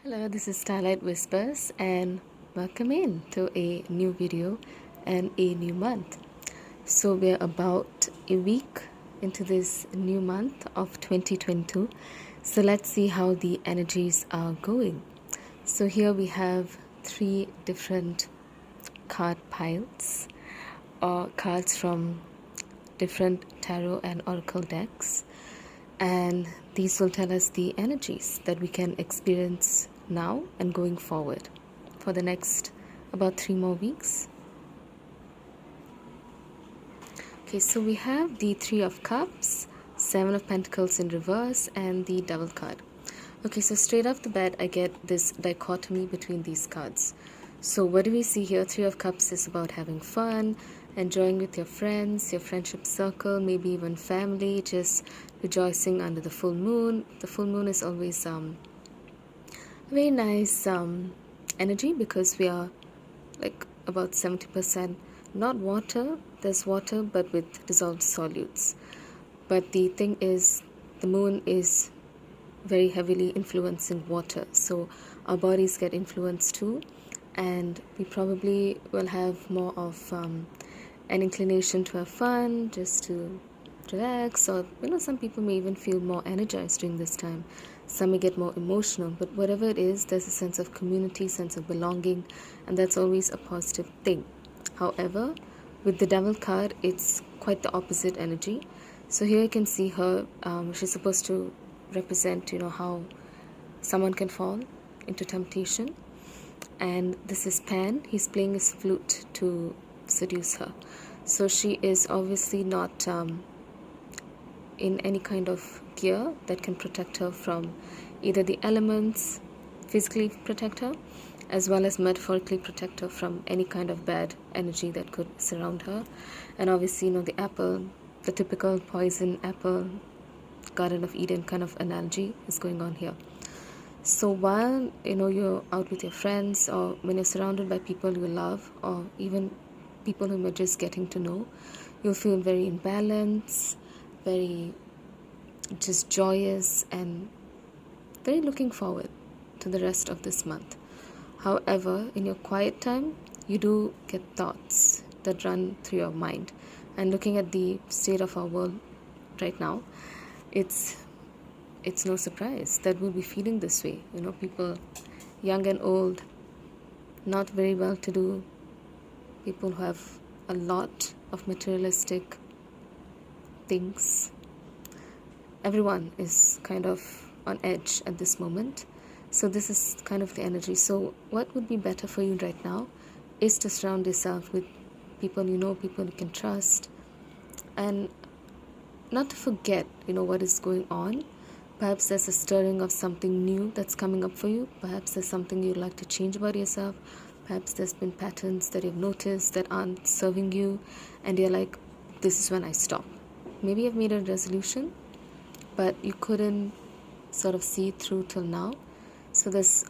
Hello, this is Starlight Whispers and welcome in to a new video and a new month. So we're about a week into this new month of 2022. So let's see how the energies are going. So here we have three different card piles or cards from different tarot and oracle decks, and these will tell us the energies that we can experience now and going forward for the next about 3 more weeks. Okay, so we have the Three of Cups, Seven of Pentacles in reverse, and the Devil card. Okay, so straight off the bat I get this dichotomy between these cards. So what do we see here? Three of Cups is about having fun, enjoying with your friends, your friendship circle, maybe even family, just rejoicing under the full moon. The full moon is always a very nice energy because we are like about 70% not water. There's water but with dissolved solutes. But the thing is, the moon is very heavily influencing water, so our bodies get influenced too, and we probably will have more of an inclination to have fun, just to relax, or some people may even feel more energized during this time. Some may get more emotional, but whatever it is, there's a sense of community, sense of belonging, and that's always a positive thing. However, with the Devil card, it's quite the opposite energy. So here you can see her, she's supposed to represent how someone can fall into temptation, and this is Pan. He's playing his flute to seduce her. So she is obviously not in any kind of gear that can protect her from either the elements, physically protect her, as well as metaphorically protect her from any kind of bad energy that could surround her. And obviously the apple, the typical poison apple, Garden of Eden kind of analogy is going on here. So while you're out with your friends, or when you're surrounded by people you love, or even people whom you're just getting to know, you'll feel very in balance, very just joyous, and very looking forward to the rest of this month. However, in your quiet time, you do get thoughts that run through your mind. And looking at the state of our world right now, it's no surprise that we'll be feeling this way. People young and old, not very well to do, people who have a lot of materialistic things. Everyone is kind of on edge at this moment. So this is kind of the energy. So what would be better for you right now is to surround yourself with people people you can trust, and not to forget what is going on. Perhaps there's a stirring of something new that's coming up for you. Perhaps there's something you'd like to change about yourself. Perhaps there's been patterns that you've noticed that aren't serving you, and you're like, this is when I stop. Maybe you've made a resolution, but you couldn't sort of see it through till now. So there's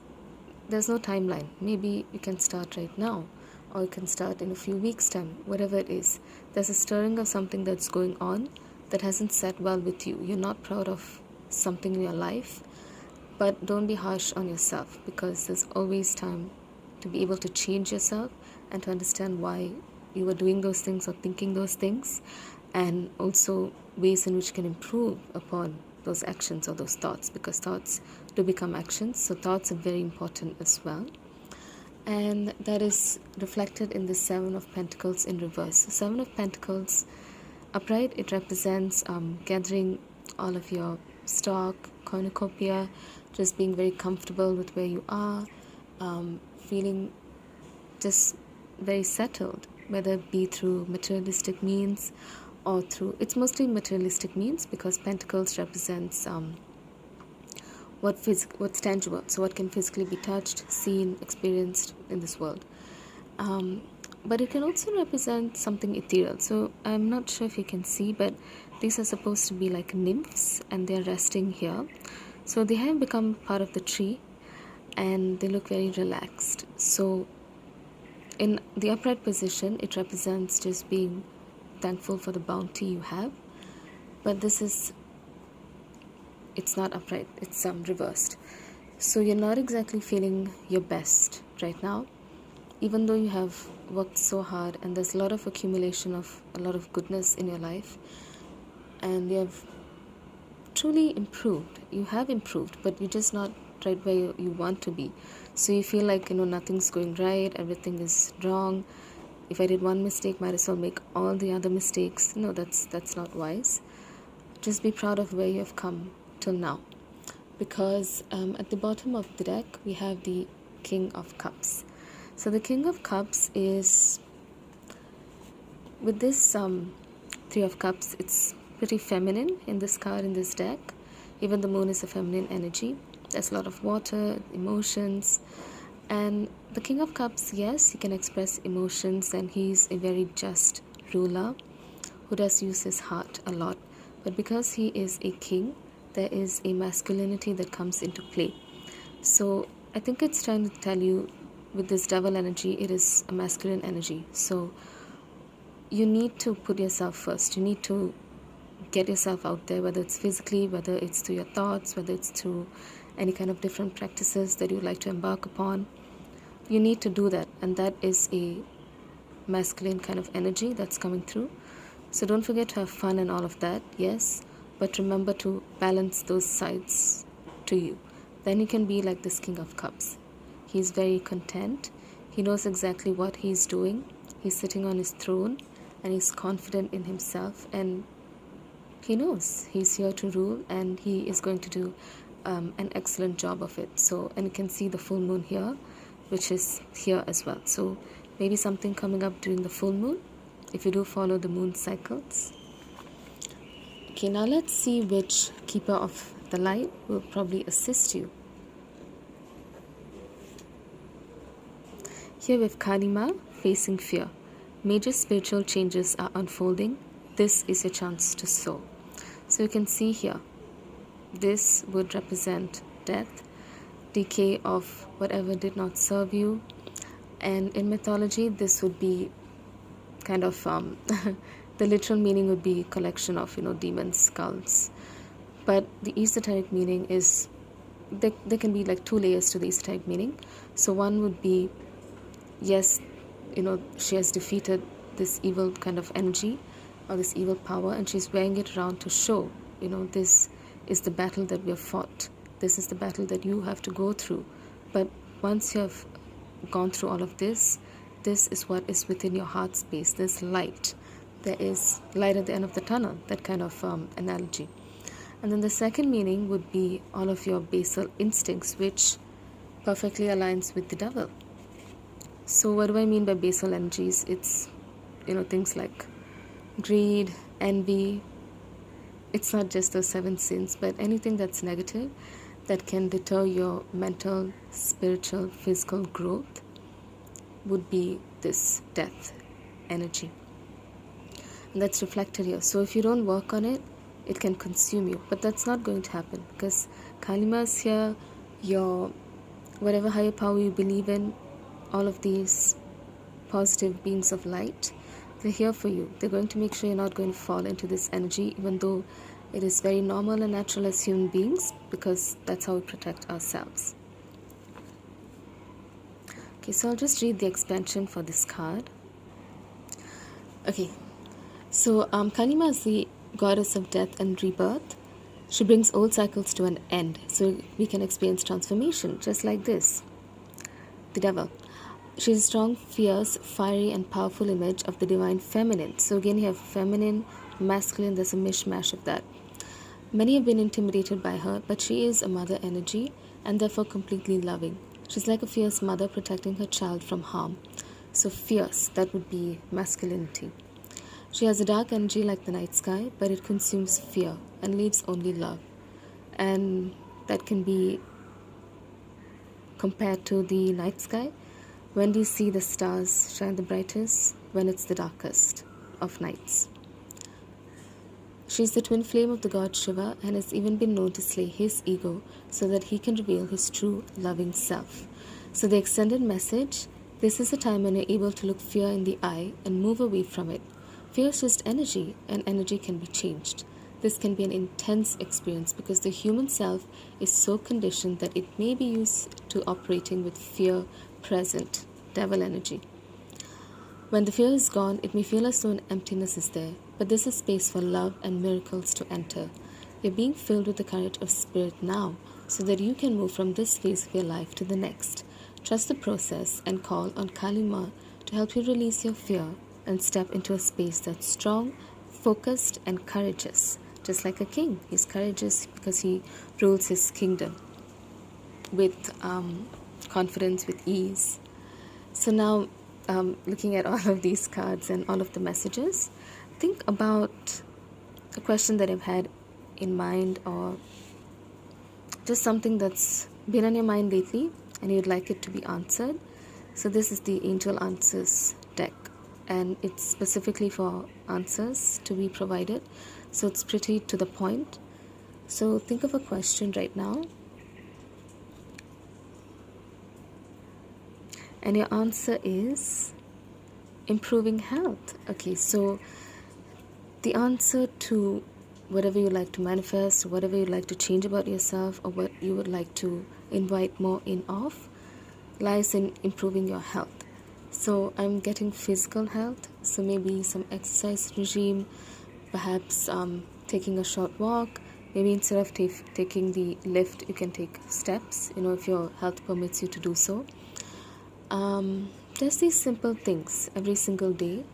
no timeline. Maybe you can start right now, or you can start in a few weeks' time, whatever it is. There's a stirring of something that's going on that hasn't sat well with you. You're not proud of something in your life, but don't be harsh on yourself, because there's always time to be able to change yourself and to understand why you were doing those things or thinking those things, and also ways in which you can improve upon those actions or those thoughts, because thoughts do become actions. So thoughts are very important as well, and that is reflected in the Seven of Pentacles in reverse. So Seven of Pentacles upright, it represents gathering all of your stock, cornucopia, just being very comfortable with where you are, feeling just very settled, whether it be through materialistic means or through, it's mostly materialistic means, because Pentacles represents what's tangible, so what can physically be touched, seen, experienced in this world. But it can also represent something ethereal. So I'm not sure if you can see, but these are supposed to be like nymphs, and they're resting here. So they have become part of the tree, and they look very relaxed. So in the upright position, it represents just being thankful for the bounty you have. But it's not upright, it's reversed. So you're not exactly feeling your best right now, even though you have worked so hard and there's a lot of accumulation of a lot of goodness in your life, and you have truly improved. You have improved, but you're just not right where you want to be. So you feel like, nothing's going right, everything is wrong. If I did one mistake, might as well make all the other mistakes. No, that's not wise. Just be proud of where you have come till now, because at the bottom of the deck we have the King of Cups. So the King of Cups is, with this Three of Cups, it's pretty feminine in this card, in this deck. Even the moon is a feminine energy. There's a lot of water, emotions, and the King of Cups, yes, he can express emotions, and he's a very just ruler who does use his heart a lot. But because he is a king, there is a masculinity that comes into play. So I think it's trying to tell you, with this Devil energy, it is a masculine energy. So you need to put yourself first. You need to get yourself out there, whether it's physically, whether it's through your thoughts, whether it's through any kind of different practices that you like to embark upon. You need to do that, and that is a masculine kind of energy that's coming through. So don't forget to have fun and all of that, yes, but remember to balance those sides to you. Then you can be like this King of Cups. He's very content. He knows exactly what he's doing. He's sitting on his throne and he's confident in himself, and he knows he's here to rule, and he is going to do an excellent job of it. So, and you can see the full moon here, which is here as well. So maybe something coming up during the full moon, if you do follow the moon cycles. Okay, now let's see which keeper of the light will probably assist you. Here we have Kanima, facing fear. Major spiritual changes are unfolding. This is your chance to sow. So you can see here, this would represent death, decay of whatever did not serve you. And in mythology, this would be kind of the literal meaning would be collection of demons, skulls. But the esoteric meaning is, there can be like two layers to the esoteric meaning. So one would be, yes, she has defeated this evil kind of energy or this evil power, and she's wearing it around to show, this is the battle that we have fought. This is the battle that you have to go through. But once you have gone through all of this, this is what is within your heart space. There's light. There is light at the end of the tunnel, that kind of analogy. And then the second meaning would be all of your basal instincts, which perfectly aligns with the devil. So what do I mean by basal energies? It's, things like greed, envy. It's not just those 7 sins, but anything that's negative that can deter your mental, spiritual, physical growth would be this death energy. And that's reflected here. So if you don't work on it, it can consume you. But that's not going to happen, because Kanima is here, your whatever higher power you believe in, all of these positive beings of light, they're here for you. They're going to make sure you're not going to fall into this energy, even though it is very normal and natural as human beings, because that's how we protect ourselves. Okay, so I'll just read the expansion for this card. Okay, so Kanima is the goddess of death and rebirth. She brings old cycles to an end, so we can experience transformation, just like this. The devil. She's a strong, fierce, fiery, and powerful image of the divine feminine. So again, you have feminine, masculine, there's a mishmash of that. Many have been intimidated by her, but she is a mother energy and therefore completely loving. She's like a fierce mother protecting her child from harm. So fierce, that would be masculinity. She has a dark energy like the night sky, but it consumes fear and leaves only love. And that can be compared to the night sky. When do you see the stars shine the brightest? When it's the darkest of nights. She is the twin flame of the god Shiva and has even been known to slay his ego so that he can reveal his true loving self. So the extended message, this is a time when you're able to look fear in the eye and move away from it. Fear is just energy, and energy can be changed. this can be an intense experience because the human self is so conditioned that it may be used to operating with fear present, devil energy. When the fear is gone, it may feel as though an emptiness is there, but this is space for love and miracles to enter. You're being filled with the courage of spirit now, so that you can move from this phase of your life to the next. Trust the process and call on Kanima to help you release your fear and step into a space that's strong, focused, and courageous. Just like a king, he's courageous because he rules his kingdom with confidence, with ease. So now, looking at all of these cards and all of the messages, think about a question that I've had in mind, or just something that's been on your mind lately and you'd like it to be answered. So this is the Angel Answers deck, and it's specifically for answers to be provided, so it's pretty to the point. So think of a question right now, and your answer is improving health. Okay, so the answer to whatever you like to manifest, whatever you like to change about yourself, or what you would like to invite more in of, lies in improving your health. So I'm getting physical health, so maybe some exercise regime, perhaps taking a short walk. Maybe instead of taking the lift, you can take steps, if your health permits you to do so. Just these simple things every single day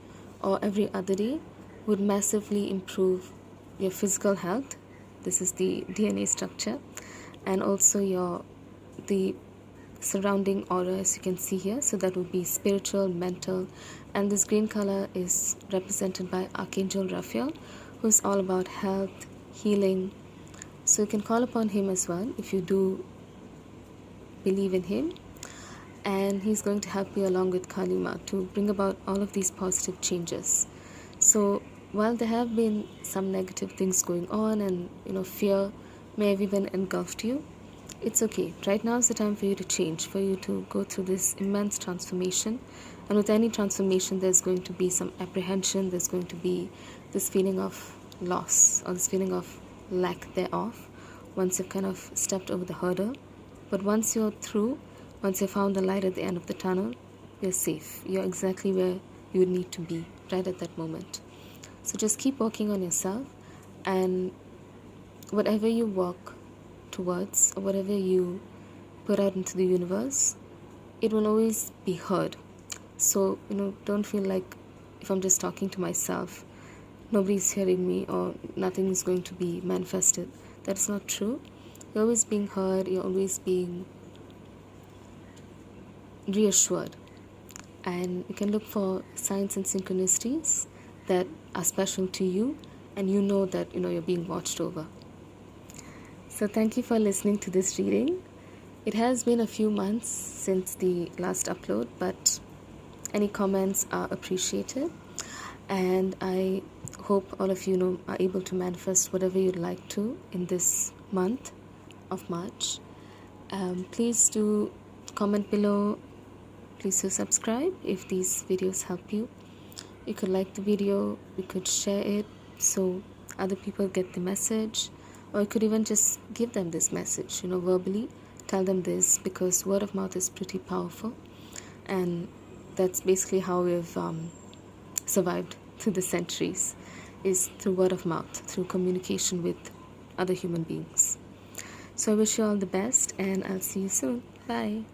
or every other day would massively improve your physical health. This is the DNA structure, and also the surrounding aura, as you can see here. So that would be spiritual, mental, and this green color is represented by Archangel Raphael, who's all about health, healing. So you can call upon him as well if you do believe in him, and he's going to help you along with Kanima to bring about all of these positive changes. So while there have been some negative things going on, and fear may have even engulfed you, it's okay. Right now is the time for you to change, for you to go through this immense transformation. And with any transformation, there's going to be some apprehension, there's going to be this feeling of loss, or this feeling of lack thereof, once you've kind of stepped over the hurdle. But once you're through, once you've found the light at the end of the tunnel, you're safe. You're exactly where you would need to be right at that moment. So just keep working on yourself, and whatever you work towards, or whatever you put out into the universe, it will always be heard. So don't feel like, if I'm just talking to myself, nobody's hearing me, or nothing is going to be manifested. That's not true. You're always being heard, you're always being reassured, and you can look for signs and synchronicities that are special to you, and that you're being watched over. So thank you for listening to this reading. It has been a few months since the last upload, but any comments are appreciated, and I hope all of you are able to manifest whatever you'd like to in this month of March. Please do comment below. Please do subscribe if these videos help you. You could like the video, you could share it so other people get the message, or you could even just give them this message, verbally tell them this, because word of mouth is pretty powerful, and that's basically how we've survived through the centuries, is through word of mouth, through communication with other human beings. So I wish you all the best, and I'll see you soon. Bye.